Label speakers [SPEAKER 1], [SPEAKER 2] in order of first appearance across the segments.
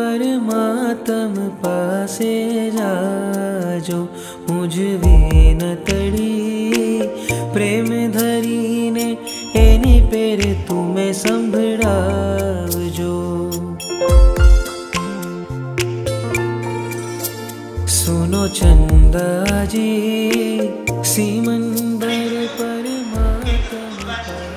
[SPEAKER 1] પરમાત્મ પાસે જાજો, મૂંઝવી ન તડી પ્રેમ ધરીને એની પેર તુમે સંભળાવજો. સુનો ચંદાજી સિમંદર પરમાત્મ પાસે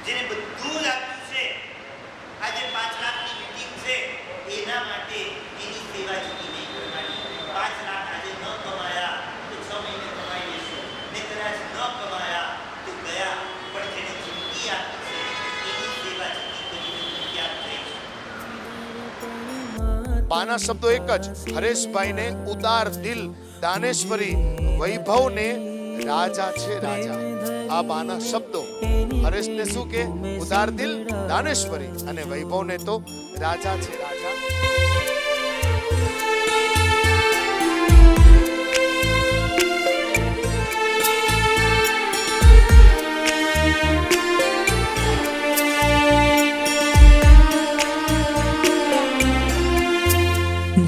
[SPEAKER 2] જેને બધું આપ્યું છે, આજે 5 લાખની મીટિંગ છે, એના માટે એની સેવા ચૂકી નહીં કરવાની. 5 લાખ આજે ન કમાયા તો 6 મહિને કમાઈ લેશું, ને કદાચ ન કમાયા તો ગયા, પણ જેને જિંદગી આપી છે એની સેવા ચૂકી કરીને ક્યાં થઈશ.
[SPEAKER 3] બાના શબ્દો એક જ, હરેશભાઈને ઉદાર દિલ દાનેશ્વરી, વૈભવને રાજા છે રાજા. આ બાના શબ્દો હરેશને શું કે ઉદાર દિલ દાનેશ્વરી અને વૈભવને તો રાજા છે રાજા.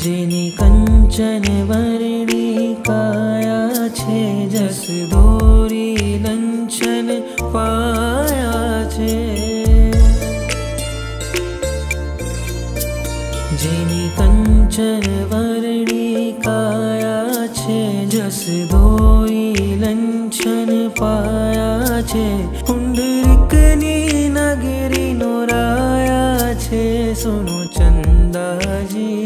[SPEAKER 1] જેની કંચન વર્ણી કાયા છે, જસ દોરી લંચન પાયા છે. જેની કંચન વર્ણી કાયા છે, જસ દોરી લંચન પાયા છે. પુંડરીકની નગરીનો રાયા છે, સુનો ચંદાજી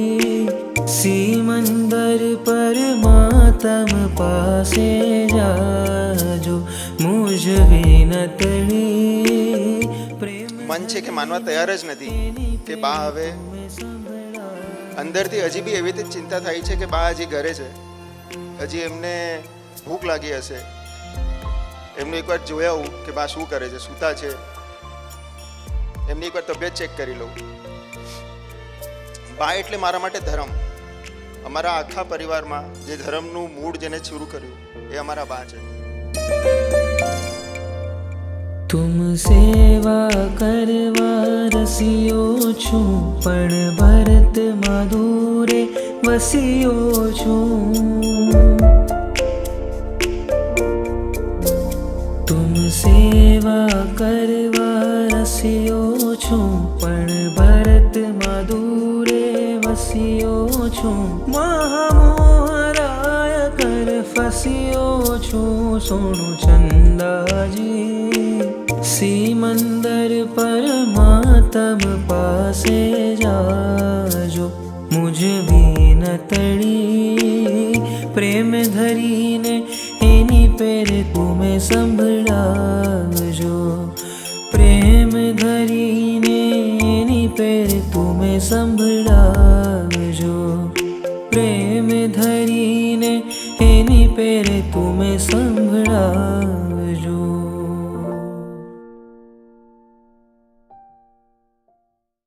[SPEAKER 1] સિમંદર પરમાત્મ પાસે જાજો, મૂંઝવી ન તડી પ્રેમ.
[SPEAKER 4] મન છે કે માનવા તૈયાર જ નથી કે બા હવે અંદરથી હજી બી એવી રીતે ચિંતા થાય છે કે બા હજી ઘરે છે, હજી એમને ભૂખ લાગી હશે. એમનું એકવાર જોઈ આવું કે બા શું કરે છે, સૂતા છે, એમની એકવાર તબિયત ચેક કરી લઉં. બા એટલે મારા માટે ધર્મ. અમારા આખા પરિવારમાં જે ધર્મનું મૂળ જેને શરૂ કર્યું એ અમારા બા છે.
[SPEAKER 1] તુમ સેવા કરવા રસિયો છું, પણ ભરતમાં દૂરે વસિયો છું. તુમ સેવા કરવા રસિયો છું, પણ ભરતમાં દૂરે વસિયો છું. મહામોહરાય કર ફસિયો છું, સોનું ચંદાજી સિમંદર પરમાત્મ પાસે જાજો, મૂંઝવી ન તડી પ્રેમ ધરીને એની પેર તુમે સંભળાવજો. પ્રેમ ધરીને એની પેર તુમે સંભળાવજો. પ્રેમ ધરીને એની પેર તુમે સંભળાવજો.